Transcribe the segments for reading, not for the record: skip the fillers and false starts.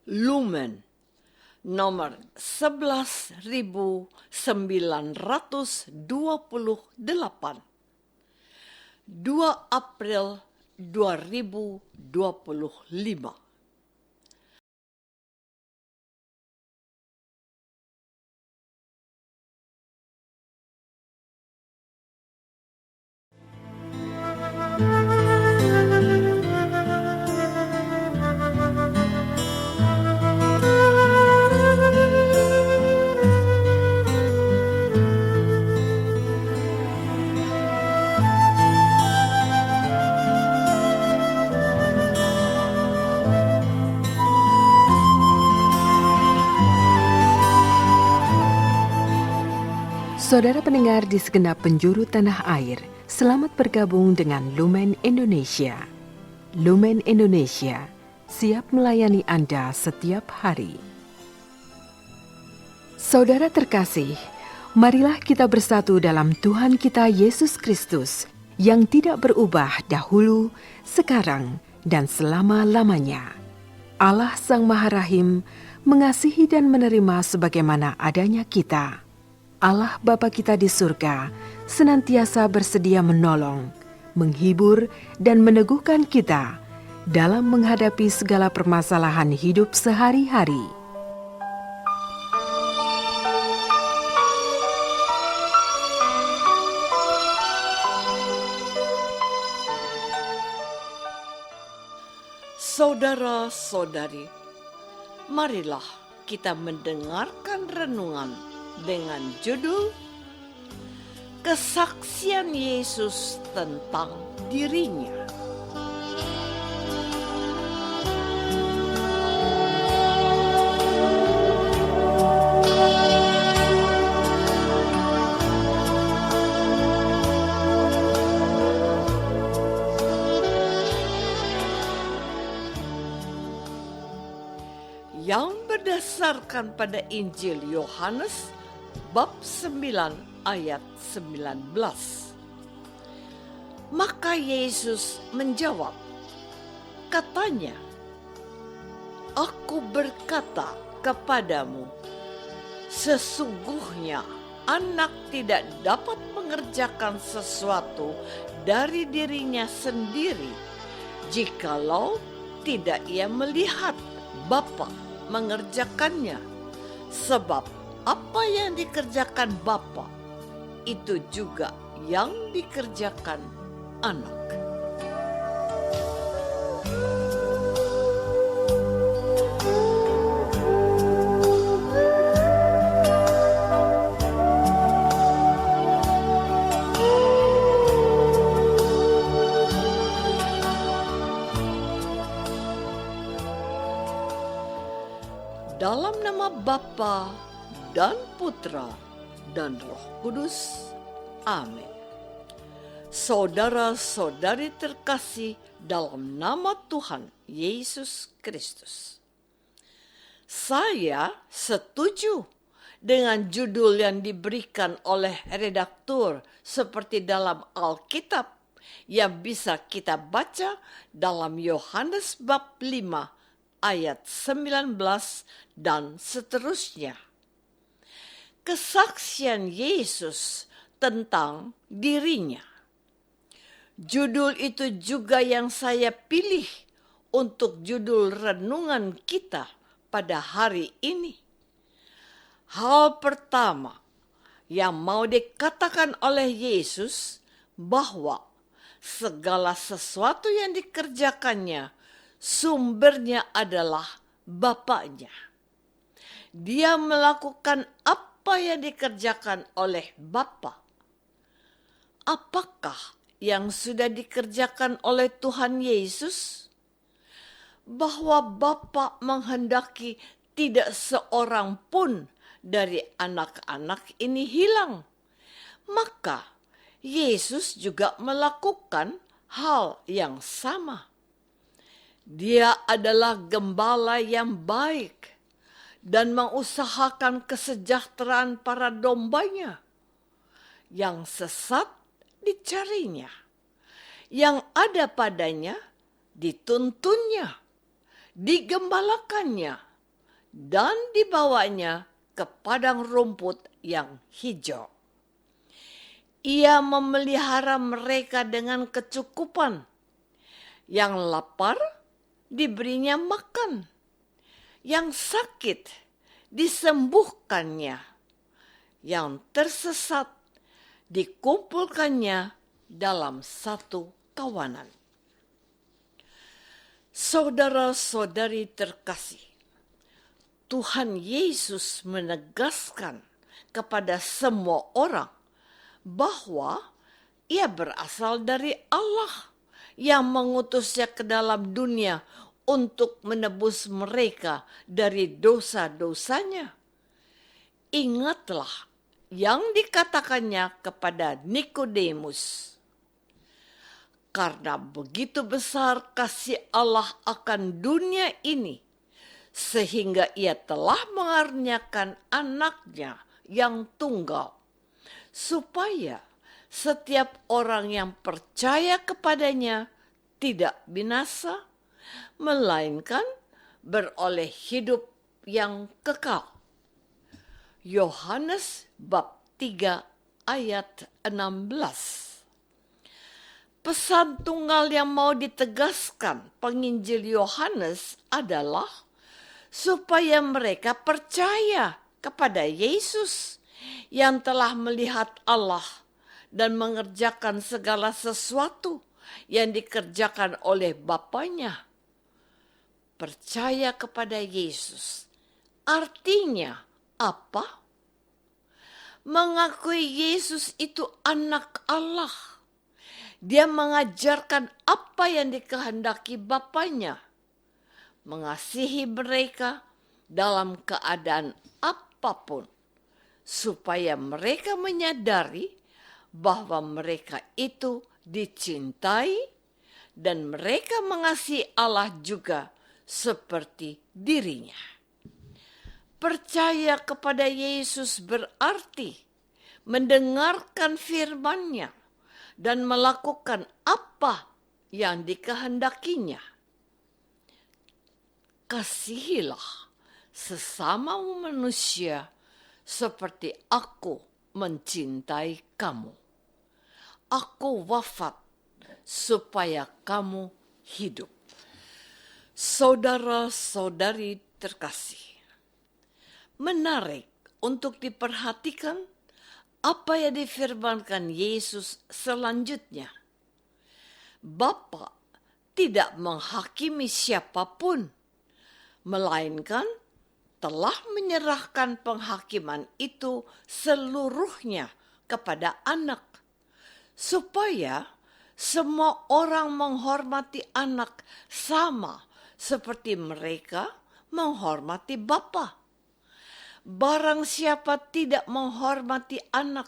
Lumen nomor 11.928, 2 April 2025. Saudara pendengar di segenap penjuru tanah air, selamat bergabung dengan Lumen Indonesia. Lumen Indonesia, siap melayani Anda setiap hari. Saudara terkasih, marilah kita bersatu dalam Tuhan kita Yesus Kristus yang tidak berubah dahulu, sekarang, dan selama-lamanya. Allah Sang Maha Rahim mengasihi dan menerima sebagaimana adanya kita. Allah Bapa kita di surga senantiasa bersedia menolong, menghibur, dan meneguhkan kita dalam menghadapi segala permasalahan hidup sehari-hari. Saudara-saudari, marilah kita mendengarkan renungan dengan judul Kesaksian Yesus tentang dirinya. Yang berdasarkan pada Injil Yohanes bab 9 ayat 19. Maka Yesus menjawab, katanya, "Aku berkata kepadamu, sesungguhnya anak tidak dapat mengerjakan sesuatu dari dirinya sendiri, jikalau tidak ia melihat Bapa mengerjakannya. Sebab apa yang dikerjakan Bapa, itu juga yang dikerjakan Anak." Dalam nama Bapa dan Putra dan Roh Kudus. Amin. Saudara-saudari terkasih dalam nama Tuhan Yesus Kristus. Saya setuju dengan judul yang diberikan oleh redaktur seperti dalam Alkitab yang bisa kita baca dalam Yohanes bab 5 ayat 19 dan seterusnya. Kesaksian Yesus tentang dirinya. Judul itu juga yang saya pilih untuk judul renungan kita pada hari ini. Hal pertama yang mau dikatakan oleh Yesus bahwa segala sesuatu yang dikerjakannya sumbernya adalah Bapaknya. Dia melakukan apa yang dikerjakan oleh Bapa. Apakah yang sudah dikerjakan oleh Tuhan Yesus? Bahwa Bapa menghendaki tidak seorang pun dari anak-anak ini hilang. Maka Yesus juga melakukan hal yang sama. Dia adalah gembala yang baik dan mengusahakan kesejahteraan para dombanya. Yang sesat dicarinya, yang ada padanya dituntunnya, digembalakannya, dan dibawanya ke padang rumput yang hijau. Ia memelihara mereka dengan kecukupan. Yang lapar diberinya makan. Yang sakit disembuhkannya. Yang tersesat dikumpulkannya dalam satu kawanan. Saudara-saudari terkasih, Tuhan Yesus menegaskan kepada semua orang bahwa ia berasal dari Allah yang mengutusnya ke dalam dunia untuk menebus mereka dari dosa-dosanya. Ingatlah yang dikatakannya kepada Nikodemus. Karena begitu besar kasih Allah akan dunia ini, sehingga ia telah mengaruniakan anaknya yang tunggal, supaya setiap orang yang percaya kepadanya tidak binasa, melainkan beroleh hidup yang kekal. Yohanes bab 3 ayat 16. Pesan tunggal yang mau ditegaskan penginjil Yohanes adalah supaya mereka percaya kepada Yesus yang telah melihat Allah dan mengerjakan segala sesuatu yang dikerjakan oleh Bapanya. Percaya kepada Yesus artinya apa? Mengakui Yesus itu anak Allah. Dia mengajarkan apa yang dikehendaki Bapanya. Mengasihi mereka dalam keadaan apapun, supaya mereka menyadari bahwa mereka itu dicintai dan mereka mengasihi Allah juga seperti dirinya. Percaya kepada Yesus berarti mendengarkan firman-Nya dan melakukan apa yang dikehendakinya. Kasihilah sesama manusia seperti aku mencintai kamu. Aku wafat supaya kamu hidup. Saudara-saudari terkasih, menarik untuk diperhatikan apa yang difirmankan Yesus selanjutnya. Bapa tidak menghakimi siapapun, melainkan telah menyerahkan penghakiman itu seluruhnya kepada anak, supaya semua orang menghormati anak sama seperti mereka menghormati Bapa. Barang siapa tidak menghormati anak,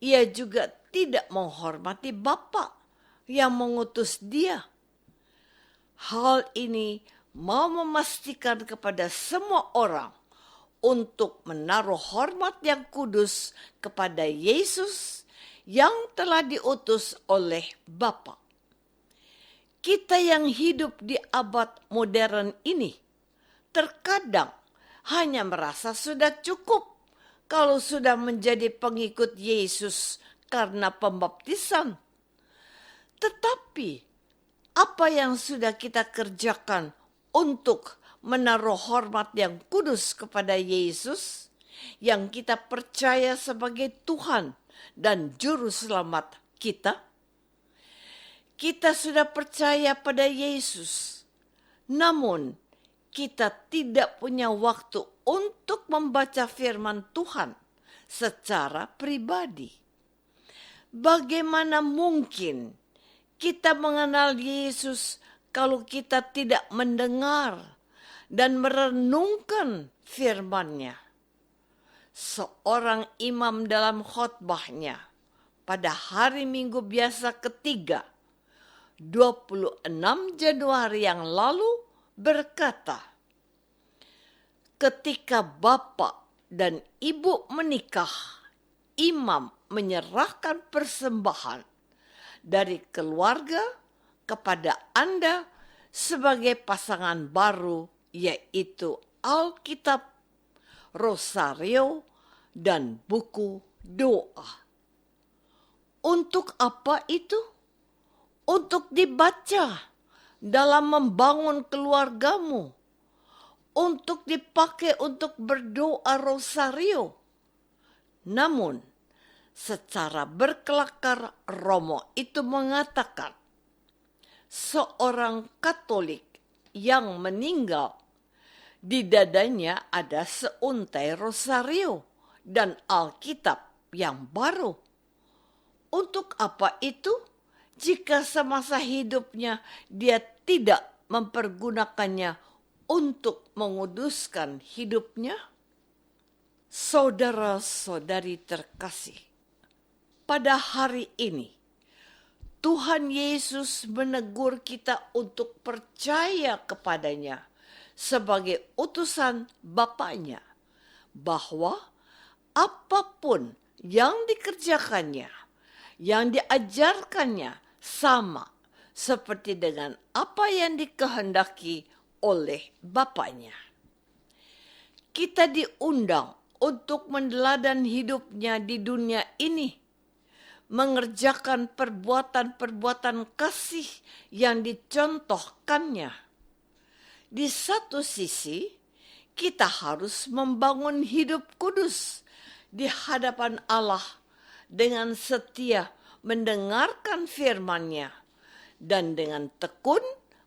ia juga tidak menghormati Bapa yang mengutus dia. Hal ini mau memastikan kepada semua orang untuk menaruh hormat yang kudus kepada Yesus yang telah diutus oleh Bapa. Kita yang hidup di abad modern ini terkadang hanya merasa sudah cukup kalau sudah menjadi pengikut Yesus karena pembaptisan. Tetapi apa yang sudah kita kerjakan untuk menaruh hormat yang kudus kepada Yesus yang kita percaya sebagai Tuhan dan Juru Selamat kita? Kita sudah percaya pada Yesus, namun kita tidak punya waktu untuk membaca firman Tuhan secara pribadi. Bagaimana mungkin kita mengenal Yesus kalau kita tidak mendengar dan merenungkan firman-Nya? Seorang imam dalam khotbahnya pada hari Minggu biasa ketiga, 26 Januari yang lalu berkata, ketika bapak dan ibu menikah, imam menyerahkan persembahan dari keluarga kepada Anda sebagai pasangan baru, yaitu Alkitab, rosario, dan buku doa. Untuk apa itu? Untuk dibaca dalam membangun keluargamu, untuk dipakai untuk berdoa rosario. Namun, secara berkelakar Romo itu mengatakan, seorang Katolik yang meninggal, di dadanya ada seuntai rosario dan Alkitab yang baru. Untuk apa itu? Jika semasa hidupnya dia tidak mempergunakannya untuk menguduskan hidupnya? Saudara-saudari terkasih, pada hari ini Tuhan Yesus menegur kita untuk percaya kepadanya sebagai utusan Bapaknya, bahwa apapun yang dikerjakannya, yang diajarkannya, sama seperti dengan apa yang dikehendaki oleh Bapaknya. Kita diundang untuk meneladan hidupnya di dunia ini, mengerjakan perbuatan-perbuatan kasih yang dicontohkannya. Di satu sisi, kita harus membangun hidup kudus di hadapan Allah dengan setia mendengarkan firman-Nya dan dengan tekun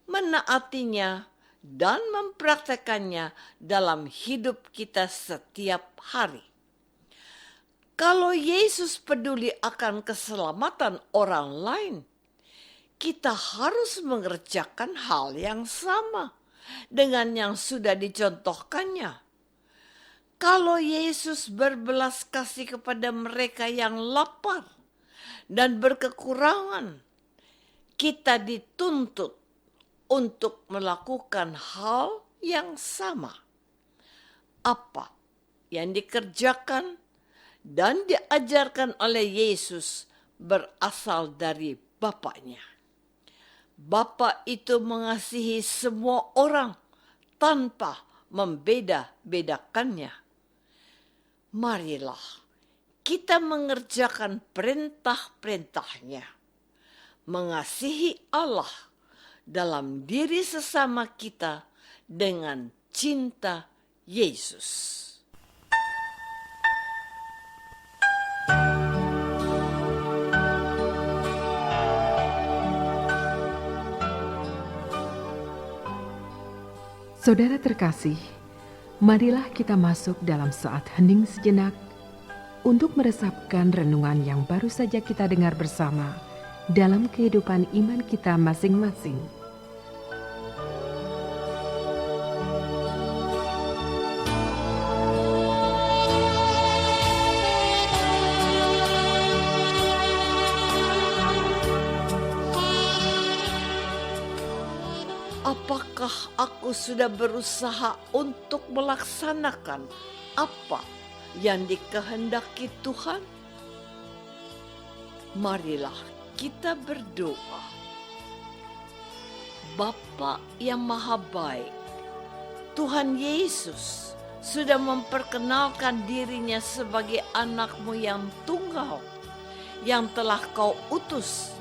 menaatinya dan mempraktekannya dalam hidup kita setiap hari. Kalau Yesus peduli akan keselamatan orang lain, kita harus mengerjakan hal yang sama dengan yang sudah dicontohkannya. Kalau Yesus berbelas kasih kepada mereka yang lapar dan berkekurangan, kita dituntut untuk melakukan hal yang sama. Apa yang dikerjakan dan diajarkan oleh Yesus berasal dari Bapaknya. Bapa itu mengasihi semua orang tanpa membeda-bedakannya. Marilah kita mengerjakan perintah-perintahnya, mengasihi Allah dalam diri sesama kita dengan cinta Yesus. Saudara terkasih, marilah kita masuk dalam saat hening sejenak untuk meresapkan renungan yang baru saja kita dengar bersama dalam kehidupan iman kita masing-masing. Apakah aku sudah berusaha untuk melaksanakan apa yang dikehendaki Tuhan? Marilah kita berdoa. Bapa yang Maha Baik, Tuhan Yesus sudah memperkenalkan dirinya sebagai anak-Mu yang tunggal, yang telah Kau utus.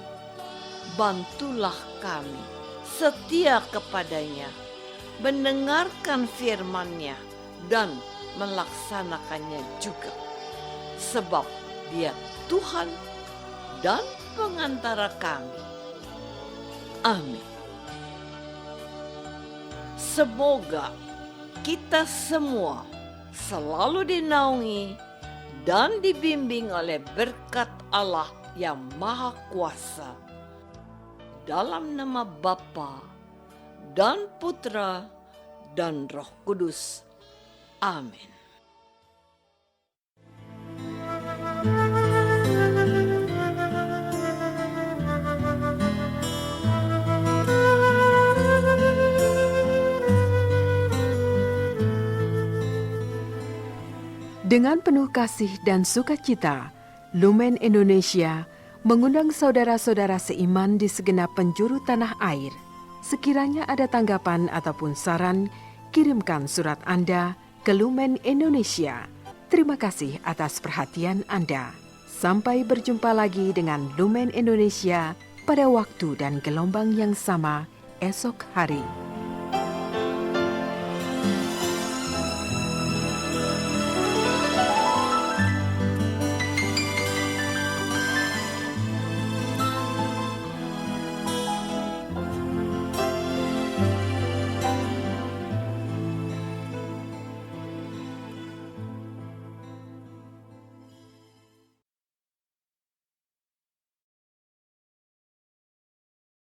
Bantulah kami setia kepadanya, mendengarkan firman-Nya dan melaksanakannya juga. Sebab Dia Tuhan dan pengantara kami. Amin. Semoga kita semua selalu dinaungi dan dibimbing oleh berkat Allah yang Maha Kuasa. Dalam nama Bapa dan Putra dan Roh Kudus. Amin. Dengan penuh kasih dan sukacita, Lumen Indonesia mengundang saudara-saudara seiman di segenap penjuru tanah air. Sekiranya ada tanggapan ataupun saran, kirimkan surat Anda ke Lumen Indonesia. Terima kasih atas perhatian Anda. Sampai berjumpa lagi dengan Lumen Indonesia pada waktu dan gelombang yang sama esok hari.